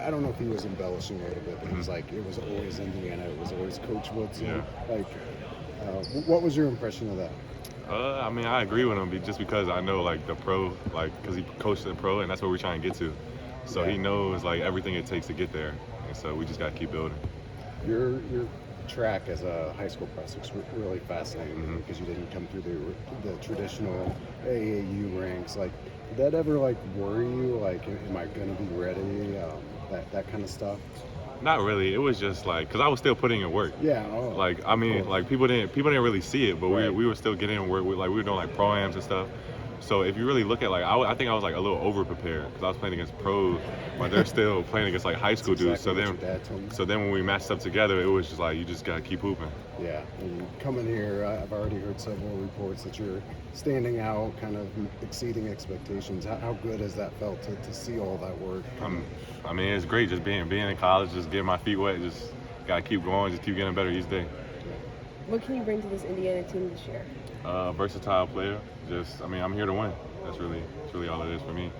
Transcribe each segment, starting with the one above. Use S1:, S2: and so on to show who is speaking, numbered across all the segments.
S1: I don't know if he was embellishing a little bit, but he was like, it was always Indiana, it was always Coach Woodson.
S2: Yeah.
S1: Like, what was your impression of that?
S2: I mean, I agree with him just because I know like the pro, like because he coached the pro, and that's what we're trying to get to. So he knows like everything it takes to get there, and so we just got to keep building.
S1: Your track as a high school prospect was really fascinating because you didn't come through the traditional AAU ranks. Like, did that ever like worry you? Like, am I going to be ready? That kind of stuff.
S2: Not really. It was just like because I was still putting in work.
S1: Yeah. Oh,
S2: Like I mean, like people didn't really see it, but
S1: Right.
S2: we were still getting in work. We were doing like pro-ams and stuff. So if you really look at like I think I was like a little over prepared because I was playing against pros, but they're still playing against like high school dudes.
S1: Exactly what your dad told me.
S2: So then when we matched up together, it was just like you just gotta keep hooping.
S1: Yeah, and coming here, I've already heard several reports that you're standing out, kind of exceeding expectations. How good has that felt to see all that work?
S2: I mean, it's great just being in college, just getting my feet wet, just gotta keep going, just keep getting better each day.
S3: What can you bring to this Indiana team this year?
S2: Versatile player. I mean, I'm here to win. That's really all it is for me.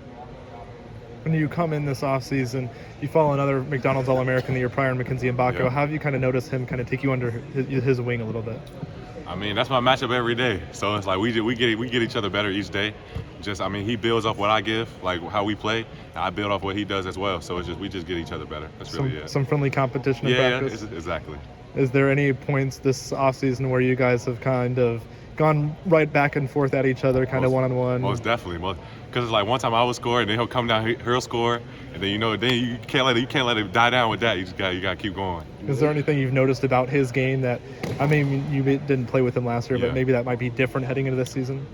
S4: When you come in this offseason, you follow another McDonald's All-American the year prior, Mackenzie Mbako.
S2: Yeah.
S4: How have you kind of noticed him kind of take you under his wing a little bit?
S2: I mean, that's my matchup every day. So it's like we get each other better each day. I mean, he builds off what I give, like how we play, and I build off what he does as well. So we just get each other better. That's really it.
S4: Some friendly competition in practice.
S2: Yeah, exactly.
S4: Is there any points this offseason where you guys have kind of gone right back and forth at each other, kind of one-on-one?
S2: Most definitely. Because it's like one time I would score, and then he'll come down, he'll score, and then you can't let it die down with that. You gotta keep going.
S4: Is there anything you've noticed about his game that, I mean, you didn't play with him last year,
S2: Yeah.
S4: but maybe that might be different heading into this season?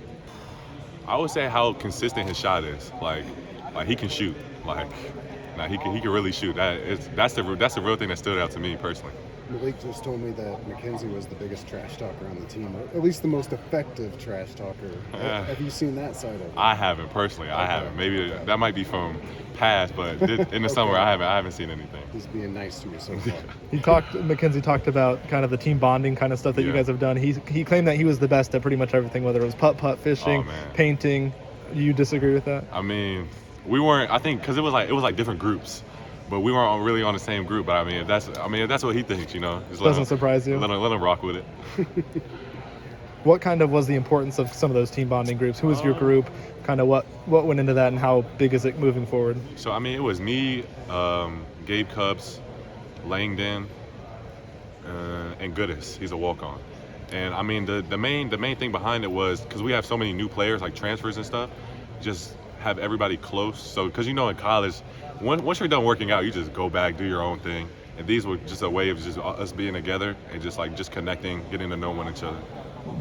S2: I would say how consistent his shot is. Like he can shoot. He can really shoot. That's the real thing that stood out to me personally.
S1: Malik just told me that Mackenzie was the biggest trash talker on the team, or at least the most effective trash talker. Have you seen that side of it?
S2: I haven't personally. I haven't. Maybe that might be from past, but in the summer I haven't seen anything.
S1: He's being nice to you so far.
S4: Mackenzie talked about kind of the team bonding kind of stuff that you guys have done. He claimed that he was the best at pretty much everything, whether it was putt, fishing, painting. Do you disagree with that?
S2: I mean, we weren't. I think because it was like different groups. But we weren't really on the same group. But I mean, if that's what he thinks, just
S4: doesn't surprise you.
S2: Let him rock with it.
S4: What kind of was the importance of some of those team bonding groups? Who was your group? Kind of what went into that, and how big is it moving forward?
S2: So I mean, it was me, Gabe Cubs, Langdon, and Goodis. He's a walk-on. And I mean, the main thing behind it was because we have so many new players, like transfers and stuff. Just have everybody close. So because in college, once you're done working out, you just go back, do your own thing. And these were just a way of just us being together and just connecting, getting to know each other.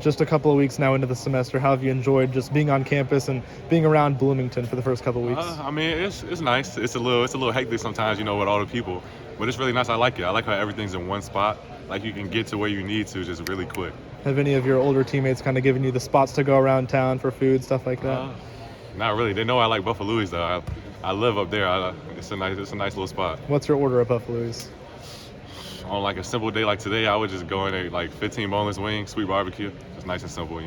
S4: Just a couple of weeks now into the semester, how have you enjoyed just being on campus and being around Bloomington for the first couple of weeks?
S2: I mean, it's nice. It's a little hectic sometimes, with all the people, but it's really nice. I like it. I like how everything's in one spot. Like you can get to where you need to just really quick.
S4: Have any of your older teammates kind of given you the spots to go around town for food, stuff like that?
S2: Not really. They know I like Buffalo's though. I live up there. It's a nice little spot.
S4: What's your order at Buffalo's?
S2: On like a simple day like today, I would just go in at like 15 boneless wings, sweet barbecue. Just nice and simple,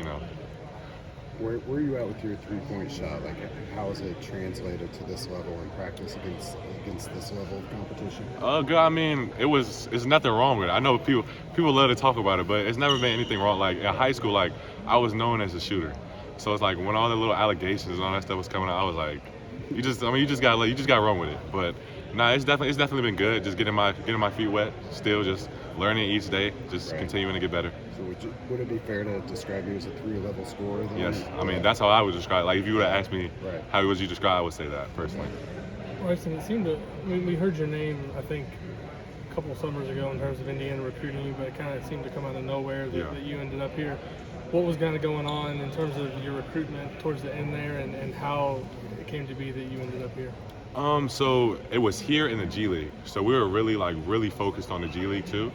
S1: Where are you at with your three-point shot? Like, how has it translated to this level in practice against this level of competition?
S2: Good. I mean, it's nothing wrong with it. I know people love to talk about it, but it's never been anything wrong. Like in high school, like I was known as a shooter, so it's like when all the little allegations and all that stuff was coming out, I was like, you just gotta run with it. But nah, it's definitely been good. Just getting my feet wet, still just learning each day, just continuing to get better.
S1: So would it be fair to describe you as a 3-level scorer then?
S2: Yes, I mean that's how I would describe. Like if you would have asked me how would you describe, I would say that personally.
S5: Bryson, it seemed we heard your name, I think, a couple of summers ago in terms of Indiana recruiting you, but it kind of seemed to come out of nowhere that you ended up here. What was kind of going on in terms of your recruitment towards the end there, and how it came to be that you ended up here?
S2: So it was here in the G League. So we were really focused on the G League too.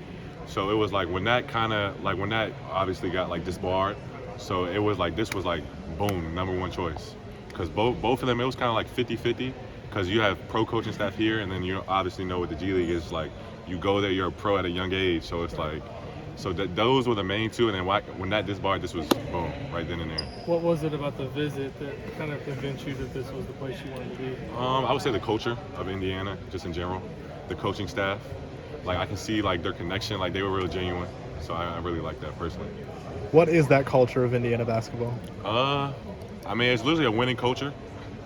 S2: So it was like when that obviously got disbarred. So it was like this was like boom, number one choice. Because both of them, it was kind of like 50-50. Because you have pro coaching staff here, and then you obviously know what the G League is like. You go there, you're a pro at a young age. So it's like, So those were the main two, and then when that disbarred, this was boom, right then and there.
S5: What was it about the visit that kind of convinced you that this was the place you wanted to be?
S2: I would say the culture of Indiana, just in general, the coaching staff. Like I can see like their connection, like they were real genuine. So I really like that personally.
S4: What is that culture of Indiana basketball?
S2: I mean, it's literally a winning culture,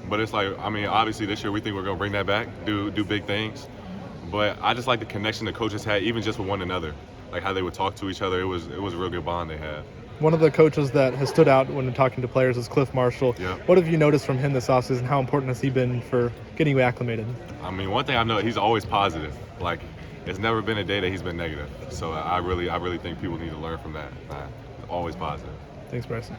S2: but it's like, I mean, obviously this year we think we're gonna bring that back, do big things. But I just like the connection the coaches had, even just with one another. Like how they would talk to each other. It was a real good bond they had.
S4: One of the coaches that has stood out when talking to players is Cliff Marshall.
S2: Yeah.
S4: What have you noticed from him this offseason? How important has he been for getting you acclimated?
S2: I mean, one thing I know, he's always positive. Like, it's never been a day that he's been negative. So I really think people need to learn from that. Always positive.
S4: Thanks, Bryson.